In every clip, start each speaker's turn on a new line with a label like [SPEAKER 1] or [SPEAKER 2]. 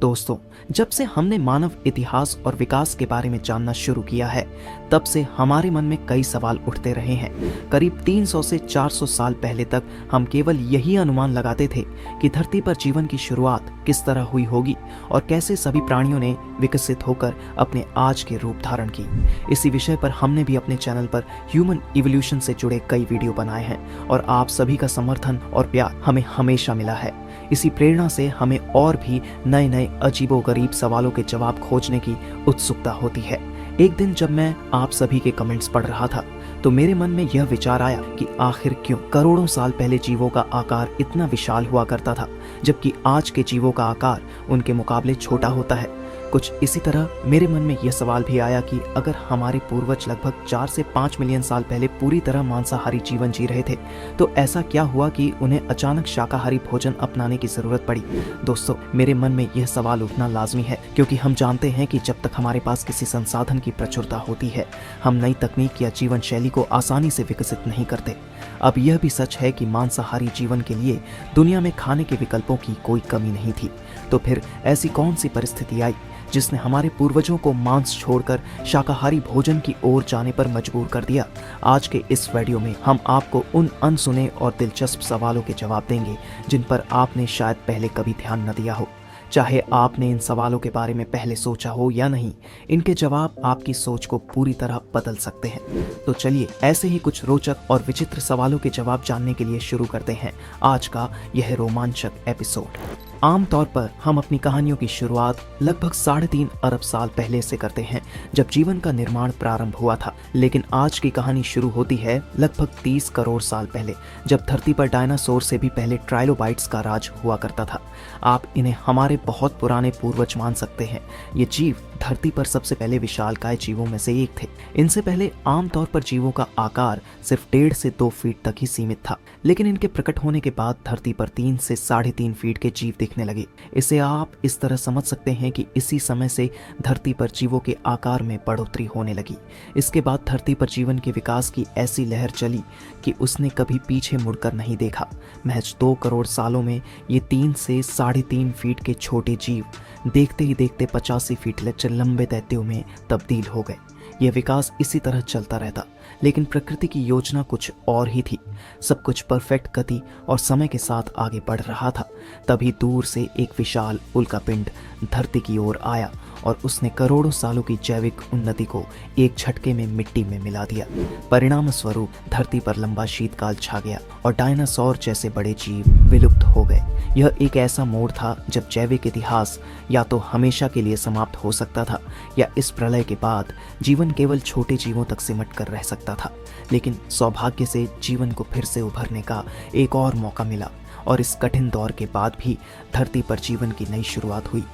[SPEAKER 1] दोस्तों, जब से हमने मानव इतिहास और विकास के बारे में जानना शुरू किया है, तब से हमारे मन में कई सवाल उठते रहे हैं। करीब 300 से 400 साल पहले तक हम केवल यही अनुमान लगाते थे कि धरती पर जीवन की शुरुआत किस तरह हुई होगी और कैसे सभी प्राणियों ने विकसित होकर अपने आज के रूप धारण की। इसी विषय पर हमने भी अपने चैनल पर ह्यूमन इवोल्यूशन से जुड़े कई वीडियो बनाए हैं और आप सभी का समर्थन और प्यार हमें हमेशा मिला है। इसी प्रेरणा से हमें और भी नए नए अजीबोगरीब सवालों के जवाब खोजने की उत्सुकता होती है। एक दिन जब मैं आप सभी के कमेंट्स पढ़ रहा था तो मेरे मन में यह विचार आया कि आखिर क्यों करोड़ों साल पहले जीवों का आकार इतना विशाल हुआ करता था, जबकि आज के जीवों का आकार उनके मुकाबले छोटा होता है। कुछ इसी तरह मेरे मन में यह सवाल भी आया कि अगर हमारे पूर्वज लगभग 4 से 5 मिलियन साल पहले पूरी तरह मांसाहारी जीवन जी रहे थे, तो ऐसा क्या हुआ कि उन्हें अचानक शाकाहारी भोजन अपनाने की जरूरत पड़ी। दोस्तों, मेरे मन में यह सवाल उठना लाजमी है, क्योंकि हम जानते हैं कि जब तक हमारे पास किसी संसाधन की प्रचुरता होती है, हम नई तकनीक या जीवन शैली को आसानी से विकसित नहीं करते। अब यह भी सच है कि मांसाहारी जीवन के लिए दुनिया में खाने के विकल्पों की कोई कमी नहीं थी। तो फिर ऐसी कौन सी परिस्थिति आई जिसने हमारे पूर्वजों को मांस छोड़कर शाकाहारी भोजन की ओर जाने पर मजबूर कर दिया? आज के इस वीडियो में हम आपको उन अनसुने और दिलचस्प सवालों के जवाब देंगे जिन पर आपने शायद पहले कभी ध्यान न दिया हो। चाहे आपने इन सवालों के बारे में पहले सोचा हो या नहीं, इनके जवाब आपकी सोच को पूरी तरह बदल सकते हैं। तो चलिए ऐसे ही कुछ रोचक और विचित्र सवालों के जवाब जानने के लिए शुरू करते हैं आज का यह रोमांचक एपिसोड। आमतौर पर हम अपनी कहानियों की शुरुआत लगभग 3.5 अरब साल पहले से करते हैं, जब जीवन का निर्माण प्रारंभ हुआ था। लेकिन आज की कहानी शुरू होती है लगभग 30 करोड़ साल पहले, जब धरती पर डायनासोर से भी पहले ट्राइलोबाइट्स का राज हुआ करता था। आप इन्हें हमारे बहुत पुराने पूर्वज मान सकते हैं। ये जीव धरती पर सबसे पहले विशालकाय जीवों में से एक थे। इनसे पहले आमतौर पर जीवों का आकार सिर्फ 1.5 से 2 फीट तक ही सीमित था, लेकिन इनके प्रकट होने के बाद धरती पर 3 से 3.5 फीट के जीव दिखने लगे। इसे आप इस तरह समझ सकते हैं कि इसी समय से धरती पर जीवों के आकार में बढ़ोतरी होने लगी। इसके बाद धरती पर जीवन के विकास की ऐसी लहर चली कि उसने कभी पीछे मुड़कर नहीं देखा। महज 2 करोड़ सालों में ये 3 से 3.5 फीट के छोटे जीव देखते ही देखते 85 फीट लंबे दैत्यों में तब्दील हो गए। यह विकास इसी तरह चलता रहता, लेकिन प्रकृति की योजना कुछ और ही थी। सब कुछ परफेक्ट गति और समय के साथ आगे बढ़ रहा था। तभी दूर से एक विशाल उल्कापिंड धरती की ओर आया और उसने करोड़ों सालों की जैविक उन्नति को एक झटके में मिट्टी में मिला दिया। परिणाम स्वरूप धरती पर लंबा शीतकाल छा गया और डायनासोर जैसे बड़े जीव विलुप्त हो गए। यह एक ऐसा मोड़ था जब जैविक इतिहास या तो हमेशा के लिए समाप्त हो सकता था, या इस प्रलय के बाद जीवन केवल छोटे जीवों तक सिमट कर रह सकता था। लेकिन सौभाग्य से जीवन को फिर से उभरने का एक और मौका मिला, और इस कठिन दौर के बाद भी धरती पर जीवन की नई शुरुआत हुई।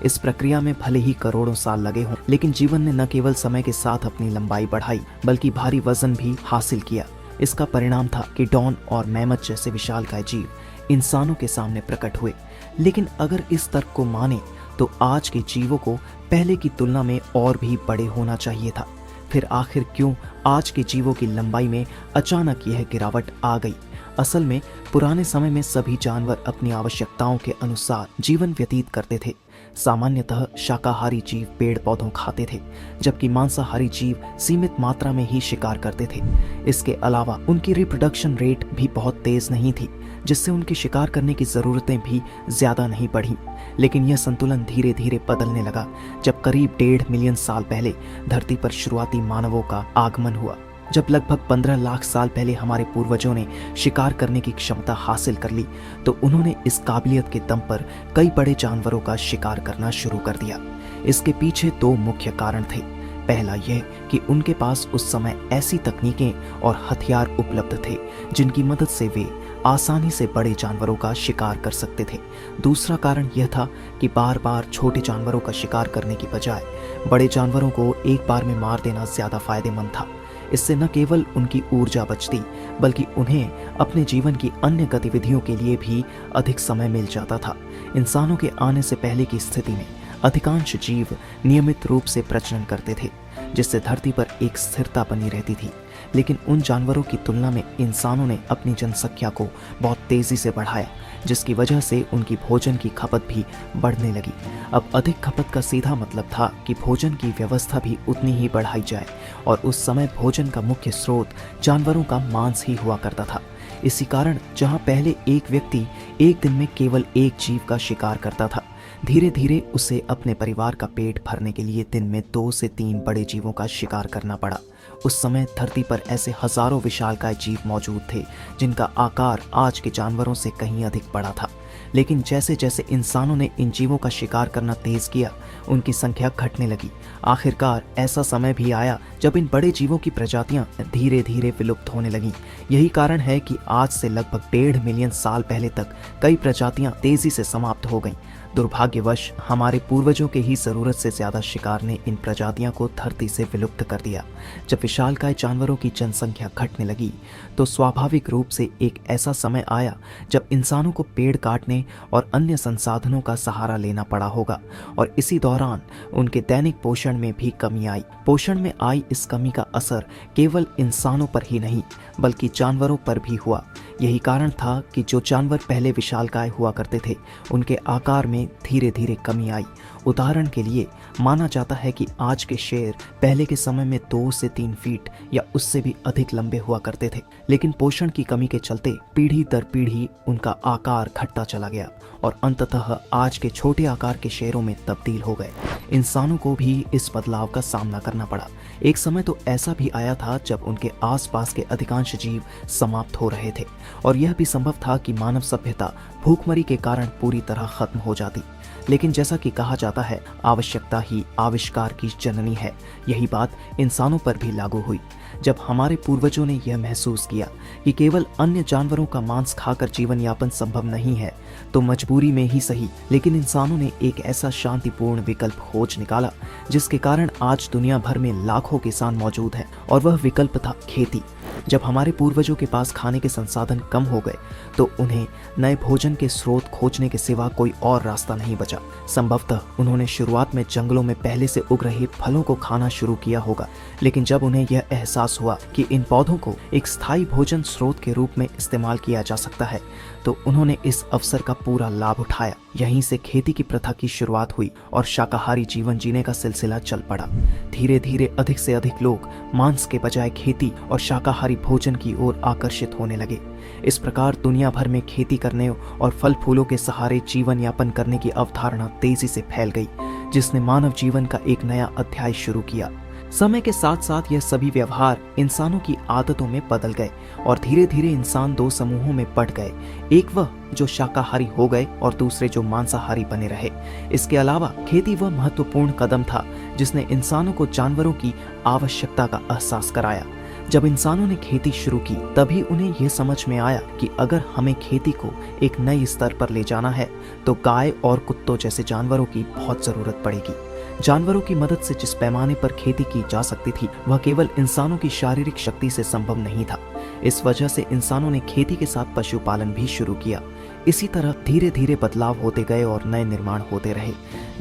[SPEAKER 1] इस प्रक्रिया में भले ही करोड़ों साल लगे हों, लेकिन जीवन ने न केवल समय के साथ अपनी लंबाई बढ़ाई, बल्कि भारी वजन भी हासिल किया। इसका परिणाम था कि डॉन और मैमथ जैसे विशालकाय जीव इंसानों के सामने प्रकट हुए। लेकिन अगर इस तर्क को माने तो आज के जीवों को पहले की तुलना में और भी बड़े होना चाहिए था। फिर आखिर क्यों आज के जीवों की लंबाई में अचानक यह गिरावट आ गई? असल में पुराने समय में सभी जानवर अपनी आवश्यकताओं के अनुसार जीवन व्यतीत करते थे। सामान्यतः शाकाहारी जीव पेड़ पौधों खाते थे, जबकि मांसाहारी जीव सीमित मात्रा में ही शिकार करते थे। इसके अलावा उनकी रिप्रोडक्शन रेट भी बहुत तेज नहीं थी, जिससे उनकी शिकार करने की ज़रूरतें भी ज़्यादा नहीं बढ़ी। लेकिन यह संतुलन धीरे धीरे बदलने लगा जब करीब 1.5 मिलियन साल पहले धरती पर शुरुआती मानवों का आगमन हुआ। जब लगभग 15 लाख साल पहले हमारे पूर्वजों ने शिकार करने की क्षमता हासिल कर ली, तो उन्होंने इस काबिलियत के दम पर कई बड़े जानवरों का शिकार करना शुरू कर दिया। इसके पीछे 2 मुख्य कारण थे। पहला यह कि उनके पास उस समय ऐसी तकनीकें और हथियार उपलब्ध थे जिनकी मदद से वे आसानी से बड़े जानवरों का शिकार कर सकते थे। दूसरा कारण यह था कि बार बार छोटे जानवरों का शिकार करने की बजाय बड़े जानवरों को एक बार में मार देना ज़्यादा फायदेमंद था। इससे न केवल उनकी ऊर्जा बचती, बल्कि उन्हें अपने जीवन की अन्य गतिविधियों के लिए भी अधिक समय मिल जाता था। इंसानों के आने से पहले की स्थिति में अधिकांश जीव नियमित रूप से प्रजनन करते थे, जिससे धरती पर एक स्थिरता बनी रहती थी। लेकिन उन जानवरों की तुलना में इंसानों ने अपनी जनसंख्या को बहुत तेजी से बढ़ाया, जिसकी वजह से उनकी भोजन की खपत भी बढ़ने लगी। अब अधिक खपत का सीधा मतलब था कि भोजन की व्यवस्था भी उतनी ही बढ़ाई जाए, और उस समय भोजन का मुख्य स्रोत जानवरों का मांस ही हुआ करता था। इसी कारण जहां पहले एक व्यक्ति एक दिन में केवल एक जीव का शिकार करता था, धीरे धीरे उसे अपने परिवार का पेट भरने के लिए दिन में 2 से 3 बड़े जीवों का शिकार करना पड़ा। उस समय धरती पर ऐसे हजारों विशालकाय जीव मौजूद थे जिनका आकार आज के जानवरों से कहीं अधिक बड़ा था। लेकिन जैसे जैसे इंसानों ने इन जीवों का शिकार करना तेज किया, उनकी संख्या घटने लगी। आखिरकार ऐसा समय भी आया जब इन बड़े जीवों की प्रजातियां धीरे धीरे विलुप्त होने लगीं। यही कारण है कि आज से लगभग 1.5 मिलियन साल पहले तक कई प्रजातियां तेजी से समाप्त हो गईं। दुर्भाग्यवश हमारे पूर्वजों के ही जरूरत से ज्यादा शिकार ने इन प्रजातियों को धरती से विलुप्त कर दिया। जब विशालकाय जानवरों की जनसंख्या घटने लगी, तो स्वाभाविक रूप से एक ऐसा समय आया जब इंसानों को पेड़ काटने और अन्य संसाधनों का सहारा लेना पड़ा होगा, और इसी दौरान उनके दैनिक पोषण में भी कमी आई। पोषण में आई इस कमी का असर केवल इंसानों पर ही नहीं बल्कि जानवरों पर भी हुआ। यही कारण था कि जो जानवर पहले विशालकाय हुआ करते थे, उनके आकार में धीरे धीरे कमी आई। उदाहरण के लिए माना जाता है कि आज के शेर पहले के समय में 2 से 3 फीट या उससे भी अधिक लंबे हुआ करते थे, लेकिन पोषण की कमी के चलते पीढ़ी दर पीढ़ी उनका आकार घटता चला गया और अंततः आज के छोटे आकार के शेरों में तब्दील हो गए। इंसानों को भी इस बदलाव का सामना करना पड़ा। एक समय तो ऐसा भी आया था जब उनके आसपास के अधिकांश जीव समाप्त हो रहे थे, और यह भी संभव था कि मानव सभ्यता भूखमरी के कारण पूरी तरह खत्म हो जाती। लेकिन जैसा कि कहा जाता है, आवश्यकता ही आविष्कार की जननी है। यही बात इंसानों पर भी लागू हुई। जब हमारे पूर्वजों ने यह महसूस किया कि केवल अन्य जानवरों का मांस खाकर जीवन यापन संभव नहीं है, तो मजबूरी में ही सही, लेकिन इंसानों ने एक ऐसा शांतिपूर्ण विकल्प खोज निकाला जिसके कारण आज दुनिया भर में लाखों किसान मौजूद हैं, और वह विकल्प था खेती। जब हमारे पूर्वजों के पास खाने के संसाधन कम हो गए, तो उन्हें नए भोजन के स्रोत खोजने के सिवा कोई और रास्ता नहीं बचा। संभवतः उन्होंने शुरुआत में जंगलों में पहले से उग रहे फलों को खाना शुरू किया होगा, लेकिन जब उन्हें यह एहसास हुआ कि इन पौधों को एक स्थायी भोजन स्रोत के रूप में इस्तेमाल किया जा सकता है, तो उन्होंने इस अवसर का पूरा लाभ उठाया। यहीं से खेती की प्रथा की शुरुआत हुई और शाकाहारी जीवन जीने का सिलसिला चल पड़ा। धीरे धीरे अधिक से अधिक लोग मांस के बजाय खेती और शाकाहारी भोजन की ओर आकर्षित होने लगे। इस प्रकार दुनिया भर में खेती करने और फल फूलों के सहारे जीवन यापन करने की अवधारणा तेजी से फैल गई, जिसने मानव जीवन का एक नया अध्याय शुरू किया। समय के साथ साथ यह सभी व्यवहार इंसानों की आदतों में बदल गए और धीरे धीरे इंसान 2 समूहों में बंट गए। एक वह जो शाकाहारी हो गए और दूसरे जो मांसाहारी बने रहे। इसके अलावा खेती वह महत्वपूर्ण कदम था जिसने इंसानों को जानवरों की आवश्यकता का एहसास कराया। जब इंसानों ने खेती शुरू की, तभी उन्हें यह समझ में आया कि अगर हमें खेती को एक नए स्तर पर ले जाना है, तो गाय और कुत्तों जैसे जानवरों की बहुत जरूरत पड़ेगी। जानवरों की मदद से जिस पैमाने पर खेती की जा सकती थी, वह केवल इंसानों की शारीरिक शक्ति से संभव नहीं था। इस वजह से इंसानों ने खेती के साथ पशुपालन भी शुरू किया। इसी तरह धीरे धीरे बदलाव होते गए और नए निर्माण होते रहे।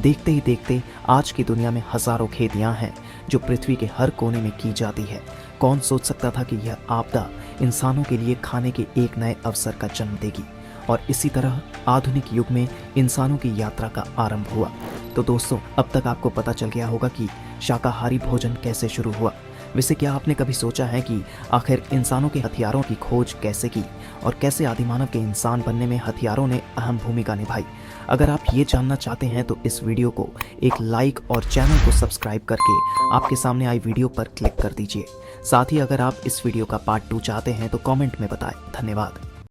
[SPEAKER 1] देखते ही देखते आज की दुनिया में हजारों खेतियां हैं जो पृथ्वी के हर कोने में की जाती है। कौन सोच सकता था कि यह आपदा इंसानों के लिए खाने के एक नए अवसर का जन्म देगी। और इसी तरह आधुनिक युग में इंसानों की यात्रा का आरंभ हुआ। तो दोस्तों, अब तक आपको पता चल गया होगा कि शाकाहारी भोजन कैसे शुरू हुआ। वैसे क्या आपने कभी सोचा है कि आखिर इंसानों के हथियारों की खोज कैसे की और कैसे आदिमानव के इंसान बनने में हथियारों ने अहम भूमिका निभाई? अगर आप ये जानना चाहते हैं तो इस वीडियो को एक लाइक और चैनल को सब्सक्राइब करके आपके सामने आई वीडियो पर क्लिक कर दीजिए। साथ ही अगर आप इस वीडियो का पार्ट 2 चाहते हैं तो कमेंट में बताएं। धन्यवाद।